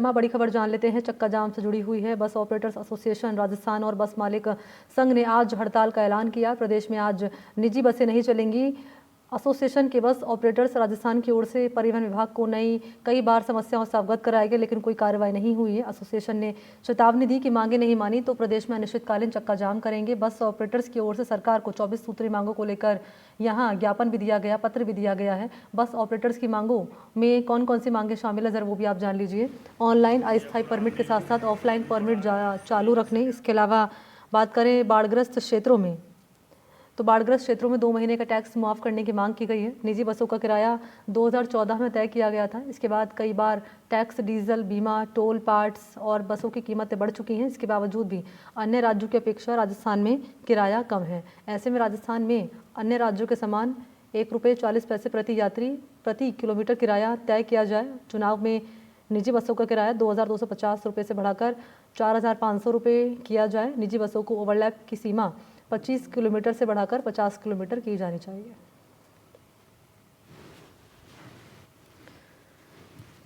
बड़ी खबर जान लेते हैं। चक्का जाम से जुड़ी हुई है। बस ऑपरेटर्स एसोसिएशन राजस्थान और बस मालिक संघ ने आज हड़ताल का ऐलान किया। प्रदेश में आज निजी बसें नहीं चलेंगी। एसोसिएशन के बस ऑपरेटर्स राजस्थान की ओर से परिवहन विभाग को कई बार समस्याओं से अवगत कराया गया, लेकिन कोई कार्रवाई नहीं हुई है। एसोसिएशन ने चेतावनी दी कि मांगे नहीं मानी तो प्रदेश में अनिश्चितकालीन चक्का जाम करेंगे। बस ऑपरेटर्स की ओर से सरकार को 24 सूत्री मांगों को लेकर यहां ज्ञापन भी दिया गया, पत्र भी दिया गया है। बस ऑपरेटर्स की मांगों में कौन कौन सी मांगे शामिल है, जरा वो भी आप जान लीजिए। ऑनलाइन अस्थायी परमिट के साथ साथ ऑफलाइन परमिट चालू रखने। इसके अलावा बात करें बाढ़ग्रस्त क्षेत्रों में, तो बाढ़ग्रस्त क्षेत्रों में 2 महीने का टैक्स मुआफ करने की मांग की गई है। निजी बसों का किराया 2014 में तय किया गया था। इसके बाद कई बार टैक्स, डीजल, बीमा, टोल, पार्ट्स और बसों की कीमतें बढ़ चुकी हैं। इसके बावजूद भी अन्य राज्यों की अपेक्षा राजस्थान में किराया कम है। ऐसे में राजस्थान में अन्य राज्यों के समान ₹1.40 प्रति यात्री प्रति किलोमीटर किराया तय किया जाए। चुनाव में निजी बसों का किराया ₹2,250 से बढ़ाकर ₹4,500 किया जाए। निजी बसों को ओवरलैप की सीमा 25 किलोमीटर से बढ़ाकर 50 किलोमीटर की जानी चाहिए।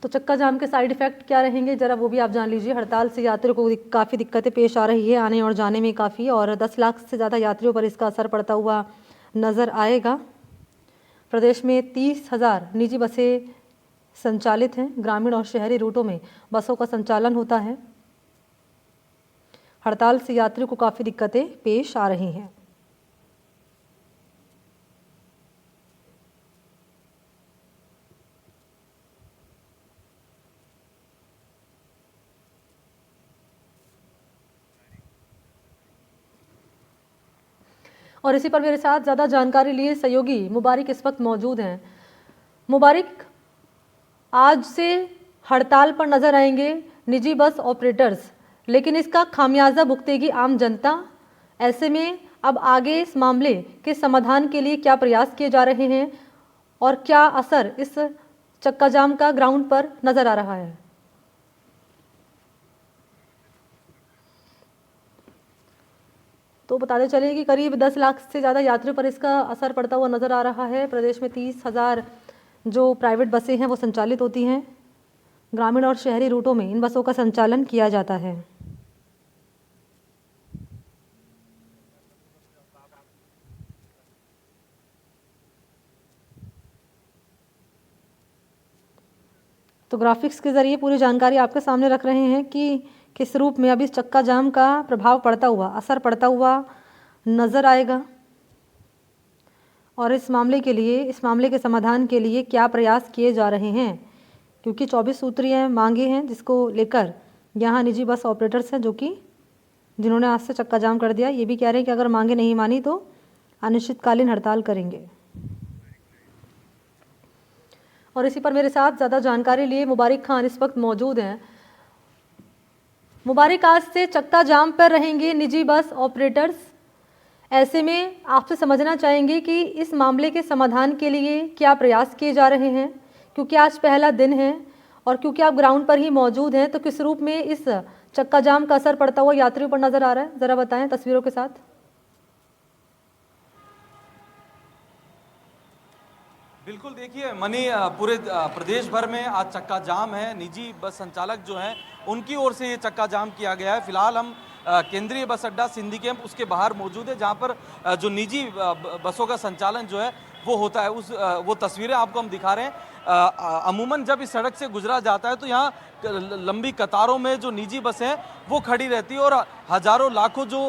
तो चक्का जाम के साइड इफेक्ट क्या रहेंगे, जरा वो भी आप जान लीजिए। हड़ताल से यात्रियों को काफ़ी दिक्कतें पेश आ रही है, आने और जाने में काफ़ी, और 10 लाख से ज़्यादा यात्रियों पर इसका असर पड़ता हुआ नज़र आएगा। प्रदेश में 30,000 निजी बसें संचालित हैं। ग्रामीण और शहरी रूटों में बसों का संचालन होता है। हड़ताल से यात्रियों को काफ़ी दिक्कतें पेश आ रही हैं। और इसी पर मेरे साथ ज़्यादा जानकारी लिए सहयोगी मुबारिक इस वक्त मौजूद हैं। मुबारिक, आज से हड़ताल पर नजर आएंगे निजी बस ऑपरेटर्स, लेकिन इसका खामियाजा भुगतेगी आम जनता। ऐसे में अब आगे इस मामले के समाधान के लिए क्या प्रयास किए जा रहे हैं और क्या असर इस चक्का जाम का ग्राउंड पर नजर आ रहा है? तो बताते चले कि करीब 10 लाख से ज़्यादा यात्रियों पर इसका असर पड़ता हुआ नजर आ रहा है। प्रदेश में 30,000 जो प्राइवेट बसें हैं वो संचालित होती हैं। ग्रामीण और शहरी रूटों में इन बसों का संचालन किया जाता है। तो ग्राफिक्स के जरिए पूरी जानकारी आपके सामने रख रहे हैं कि किस रूप में अभी इस चक्का जाम का प्रभाव पड़ता हुआ, असर पड़ता हुआ नजर आएगा, और इस मामले के समाधान के लिए क्या प्रयास किए जा रहे हैं, क्योंकि 24 सूत्रीय मांगे हैं जिसको लेकर यहाँ निजी बस ऑपरेटर्स हैं जिन्होंने आज से चक्का जाम कर दिया। ये भी कह रहे हैं कि अगर मांगे नहीं मानी तो अनिश्चितकालीन हड़ताल करेंगे। और इसी पर मेरे साथ ज़्यादा जानकारी लिए मुबारिक खान इस वक्त मौजूद हैं। मुबारिक, आज से चक्का जाम पर रहेंगे निजी बस ऑपरेटर्स। ऐसे में आपसे समझना चाहेंगे कि इस मामले के समाधान के लिए क्या प्रयास किए जा रहे हैं, क्योंकि आज पहला दिन है और क्योंकि आप ग्राउंड पर ही मौजूद हैं, तो किस रूप में इस चक्का जाम का असर पड़ता हुआ यात्रियों पर नजर आ रहा है, ज़रा बताएं तस्वीरों के साथ। बिल्कुल, देखिए मनी, पूरे प्रदेश भर में आज चक्का जाम है। निजी बस संचालक जो हैं उनकी ओर से ये चक्का जाम किया गया है। फिलहाल हम केंद्रीय बस अड्डा सिंधी कैंप उसके बाहर मौजूद है, जहां पर जो निजी बसों का संचालन जो है वो होता है। वो तस्वीरें आपको हम दिखा रहे हैं। अमूमन जब इस सड़क से गुजरा जाता है तो यहाँ लंबी कतारों में जो निजी बसें हैं वो खड़ी रहती है और हजारों लाखों जो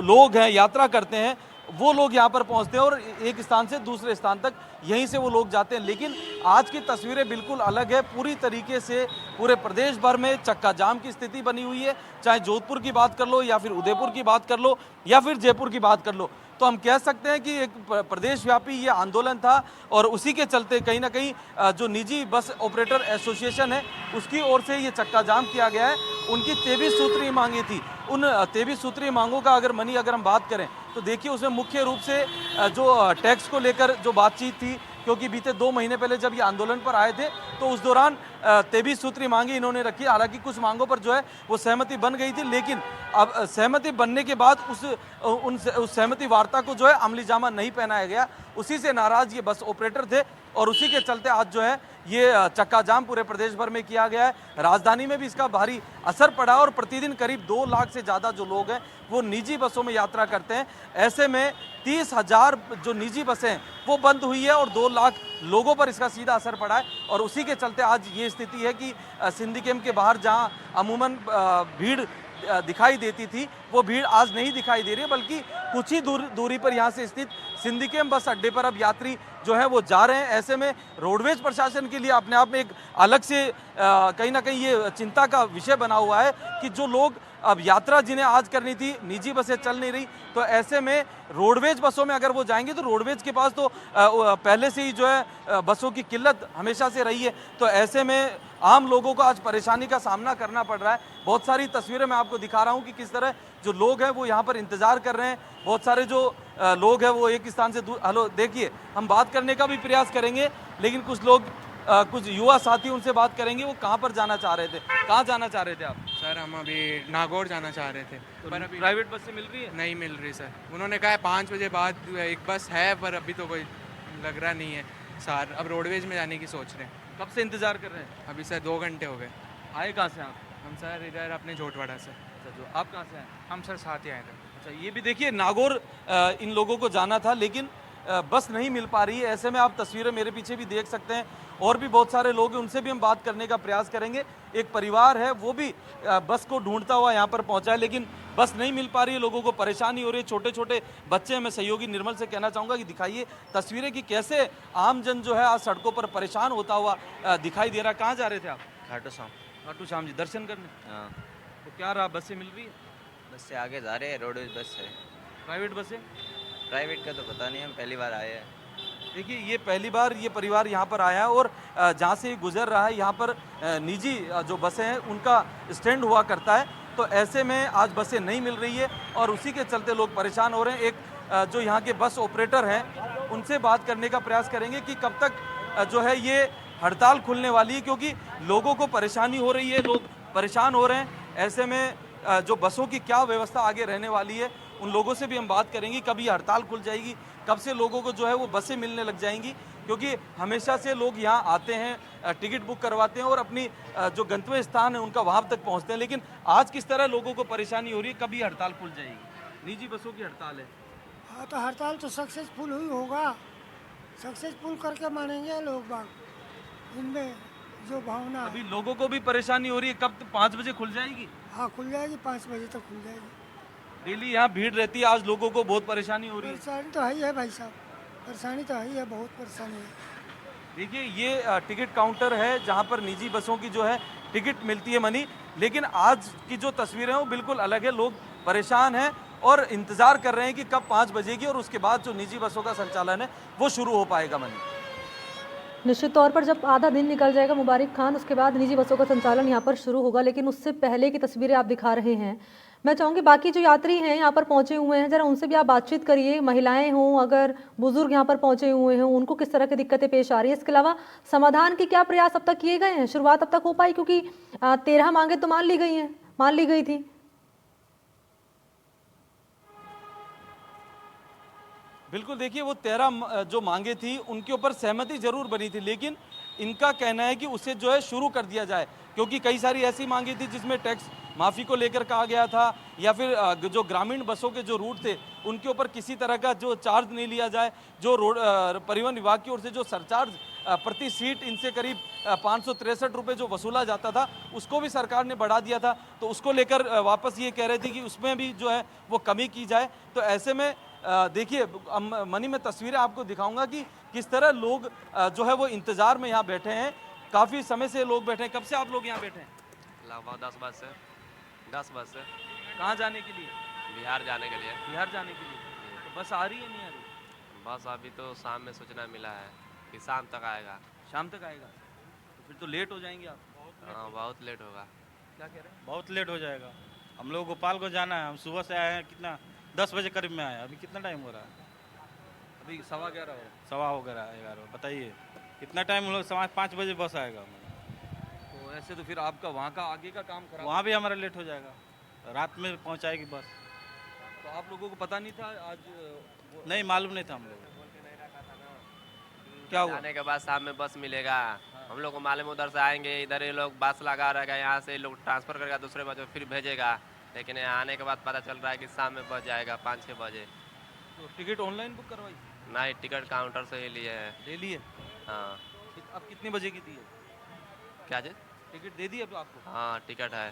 लोग हैं, यात्रा करते हैं, वो लोग यहाँ पर पहुँचते हैं और एक स्थान से दूसरे स्थान तक यहीं से वो लोग जाते हैं। लेकिन आज की तस्वीरें बिल्कुल अलग है। पूरी तरीके से पूरे प्रदेश भर में चक्का जाम की स्थिति बनी हुई है। चाहे जोधपुर की बात कर लो या फिर उदयपुर की बात कर लो या फिर जयपुर की बात कर लो, तो हम कह सकते हैं कि एक प्रदेशव्यापी ये आंदोलन था और उसी के चलते कहीं ना कहीं जो निजी बस ऑपरेटर एसोसिएशन है उसकी ओर से ये चक्का जाम किया गया है। उनकी 23 सूत्रीय मांगी थी। उन 23 सूत्रीय मांगों का अगर हम बात करें तो देखिए उसमें मुख्य रूप से जो टैक्स को लेकर जो बातचीत थी, क्योंकि बीते 2 महीने पहले जब ये आंदोलन पर आए थे तो उस दौरान 23 सूत्री मांगी इन्होंने रखी। हालांकि कुछ मांगों पर जो है वो सहमति बन गई थी, लेकिन अब सहमति बनने के बाद उस सहमति वार्ता को जो है अमली जामा नहीं पहनाया गया। उसी से नाराज ये बस ऑपरेटर थे और उसी के चलते आज जो है ये चक्का जाम पूरे प्रदेश भर में किया गया है। राजधानी में भी इसका भारी असर पड़ा और प्रतिदिन करीब 2 लाख से ज़्यादा जो लोग हैं वो निजी बसों में यात्रा करते हैं। ऐसे में 30,000 जो निजी बसें हैं वो बंद हुई है और 2 लाख लोगों पर इसका सीधा असर पड़ा है और उसी के चलते आज ये स्थिति है कि सिंधी कैंप के बाहर जहाँ अमूमन भीड़ दिखाई देती थी वो भीड़ आज नहीं दिखाई दे रही है, बल्कि कुछ ही दूरी पर यहाँ से स्थित सिंधी कैंप बस अड्डे पर अब यात्री जो है वो जा रहे हैं। ऐसे में रोडवेज प्रशासन के लिए अपने आप में एक अलग से कहीं ना कहीं ये चिंता का विषय बना हुआ है कि जो लोग अब यात्रा जिन्हें आज करनी थी, निजी बसें चल नहीं रही, तो ऐसे में रोडवेज बसों में अगर वो जाएंगे तो रोडवेज के पास तो पहले से ही जो है बसों की किल्लत हमेशा से रही है। तो ऐसे में आम लोगों को आज परेशानी का सामना करना पड़ रहा है। बहुत सारी तस्वीरें मैं आपको दिखा रहा हूँ कि किस तरह जो लोग हैं वो यहाँ पर इंतजार कर रहे हैं। बहुत सारे जो लोग हैं वो एक स्थान से हेलो देखिए, हम बात करने का भी प्रयास करेंगे, लेकिन कुछ लोग कुछ युवा साथी उनसे बात करेंगे वो कहाँ पर जाना चाह रहे थे। कहाँ जाना चाह रहे थे आप? सर हम अभी नागौर जाना चाह रहे थे पर अभी प्राइवेट बस से मिल रही है? नहीं मिल रही सर। उन्होंने कहा है 5 बजे बाद एक बस है, पर अभी तो कोई लग रहा नहीं है। सर अब रोडवेज में जाने की सोच रहे हैं। कब से इंतजार कर रहे हैं? अभी सर 2 घंटे हो गए। आए कहाँ से आप? हम सर इधर अपने झोटवाड़ा से। अच्छा, जो आप कहाँ से आए? हम सर साथ ही आए थे। अच्छा, ये भी देखिए नागौर इन लोगों को जाना था, लेकिन बस नहीं मिल पा रही है। ऐसे में आप तस्वीरें मेरे पीछे भी देख सकते हैं और भी बहुत सारे लोग हैं, उनसे भी हम बात करने का प्रयास करेंगे। एक परिवार है वो भी बस को ढूंढता हुआ यहाँ पर पहुँचा है, लेकिन बस नहीं मिल पा रही है, लोगों को परेशानी हो रही है। छोटे छोटे बच्चे हैं। मैं सहयोगी निर्मल से कहना चाहूँगा कि दिखाइए तस्वीरें कि कैसे आम जन जो है आज सड़कों पर परेशान होता हुआ दिखाई दे रहा है। कहाँ जा रहे थे आप? खाटू श्याम। खाटू श्याम जी दर्शन करने। हाँ, तो क्या रहा, बसें मिल रही है? बस से आगे जा रहे हैं, रोडवेज बस है। प्राइवेट बसें? प्राइवेट का तो पता नहीं, हम पहली बार आए हैं। देखिए ये पहली बार ये परिवार यहाँ पर आया है और जहाँ से गुजर रहा है यहाँ पर निजी जो बसें हैं उनका स्टैंड हुआ करता है। तो ऐसे में आज बसें नहीं मिल रही है और उसी के चलते लोग परेशान हो रहे हैं। एक जो यहाँ के बस ऑपरेटर हैं उनसे बात करने का प्रयास करेंगे कि कब तक जो है ये हड़ताल खुलने वाली है, क्योंकि लोगों को परेशानी हो रही है, लोग परेशान हो रहे हैं। ऐसे में जो बसों की क्या व्यवस्था आगे रहने वाली है उन लोगों से भी हम बात करेंगे। कब ये हड़ताल खुल जाएगी, कब से लोगों को जो है वो बसें मिलने लग जाएंगी, क्योंकि हमेशा से लोग यहाँ आते हैं, टिकट बुक करवाते हैं और अपनी जो गंतव्य स्थान है उनका वहाँ तक पहुँचते हैं। लेकिन आज किस तरह लोगों को परेशानी हो रही है, कब ये हड़ताल खुल जाएगी? निजी बसों की हड़ताल है। हाँ तो हड़ताल तो सक्सेसफुल हुई होगा, सक्सेसफुल करके मानेंगे लोग बाग। इनमें जो भावना अभी लोगों को भी परेशानी हो रही है, कब 5 बजे खुल जाएगी? हाँ खुल जाएगी, 5 बजे तक खुल जाएगी। डेली यहाँ भीड़ रहती है, आज लोगों को बहुत परेशानी हो रही है। परेशानी तो है ही है भाई साहब, परेशानी तो है ही है, बहुत परेशानी है। देखिए ये टिकट काउंटर है जहाँ पर निजी बसों की जो है टिकट मिलती है मनी, लेकिन आज की जो तस्वीरें हैं वो बिल्कुल अलग है। लोग परेशान हैं और इंतज़ार कर रहे हैं कि कब 5 बजेगी और उसके बाद जो निजी बसों का संचालन है वो शुरू हो पाएगा। मनी निश्चित तौर पर जब आधा दिन निकल जाएगा मुबारक खान, उसके बाद निजी बसों का संचालन यहाँ पर शुरू होगा, लेकिन उससे पहले की तस्वीरें आप दिखा रहे हैं। मैं चाहूँगी बाकी जो यात्री हैं यहाँ पर पहुँचे हुए हैं, ज़रा उनसे भी आप बातचीत करिए। महिलाएं हों, अगर बुजुर्ग यहाँ पर पहुँचे हुए हैं, उनको किस तरह की दिक्कतें पेश आ रही है, इसके अलावा समाधान के क्या प्रयास अब तक किए गए हैं, शुरुआत अब तक हो पाई? क्योंकि 13 मांगे तो मान ली गई थी। बिल्कुल, देखिए वो 13 जो मांगे थी उनके ऊपर सहमति जरूर बनी थी, लेकिन इनका कहना है कि उसे जो है शुरू कर दिया जाए, क्योंकि कई सारी ऐसी मांगी थी जिसमें टैक्स माफ़ी को लेकर कहा गया था, या फिर जो ग्रामीण बसों के जो रूट थे उनके ऊपर किसी तरह का जो चार्ज नहीं लिया जाए। जो रोड परिवहन विभाग की ओर से जो सरचार्ज प्रति सीट इनसे करीब 563 रुपये जो वसूला जाता था उसको भी सरकार ने बढ़ा दिया था, तो उसको लेकर वापस ये कह रहे थे कि उसमें भी जो है वो कमी की जाए। तो ऐसे में देखिए मनी में तस्वीरें आपको दिखाऊंगा कि किस तरह लोग जो है वो इंतज़ार में यहाँ बैठे हैं। काफ़ी समय से लोग बैठे हैं। कब से आप लोग यहाँ बैठे हैं? लगभग 10 बस से। कहाँ जाने के लिए? बिहार जाने के लिए। बिहार जाने के लिए। तो बस आ रही है नहीं आ रही? बस अभी तो शाम में सूचना मिला है कि शाम तक आएगा। शाम तक आएगा? तो फिर तो लेट हो जाएंगे आप। हाँ बहुत लेट होगा। क्या कह रहे हैं? बहुत लेट हो जाएगा। हम लोग गोपाल को जाना है, हम सुबह से आए हैं, कितना 10 बजे करीब में आए, अभी कितना टाइम हो रहा है? अभी 11:15 हो। 11:15 बताइए कितना टाइम हम लोग, 5 बजे बस आएगा। तो ऐसे तो फिर आपका वहाँ का आगे का काम खराब। वहाँ भी हमारा लेट हो जाएगा, रात में पहुँचाएगी बस। तो आप लोगों को पता नहीं था आज? नहीं मालूम नहीं था हम लोग। क्या हुआ? आने के बाद शाम में बस मिलेगा। हाँ। हम लोग को मालूम उधर से आएंगे, इधर ये लोग बस लगा रहेगा, यहाँ से लोग ट्रांसफ़र करेगा दूसरे बजे फिर भेजेगा, लेकिन यहाँ आने के बाद पता चल रहा है कि शाम में बच जाएगा 5-6 बजे। तो टिकट ऑनलाइन बुक करवाई? नहीं, टिकट काउंटर से ही लिए हैं। ले लिए? हाँ। अब कितने बजे की थी ये? क्या जी? टिकट दे दी अब आपको? हाँ, टिकट है।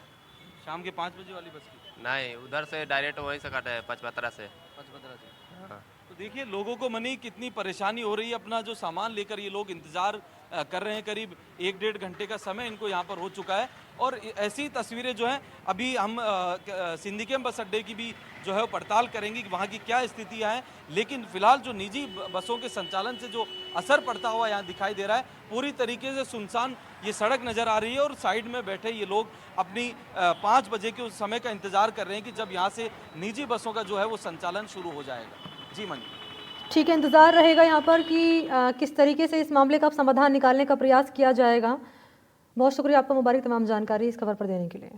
शाम के 5 बजे वाली बस की? नहीं, उधर से डायरेक्ट वहीं से कटे है, पचपत्रा से। 5:15 से। हाँ। तो देखिए लोगों को मनी कितनी परेशानी हो रही है, अपना जो सामान लेकर ये लोग इंतजार कर रहे हैं, करीब 1-1.5 घंटे का समय इनको यहाँ पर हो चुका है। और ऐसी तस्वीरें जो हैं अभी हम सिंधी कैंप बस अड्डे की भी जो है वो पड़ताल करेंगे कि वहाँ की क्या स्थितियाँ हैं, लेकिन फिलहाल जो निजी बसों के संचालन से जो असर पड़ता हुआ यहाँ दिखाई दे रहा है, पूरी तरीके से सुनसान ये सड़क नज़र आ रही है और साइड में बैठे ये लोग अपनी 5 बजे के उस समय का इंतजार कर रहे हैं कि जब यहाँ से निजी बसों का जो है वो संचालन शुरू हो जाएगा। जी मनी। ठीक है, इंतज़ार रहेगा यहाँ पर कि किस तरीके से इस मामले का अब समाधान निकालने का प्रयास किया जाएगा। बहुत शुक्रिया आपका मुबारक तमाम जानकारी इस खबर पर देने के लिए।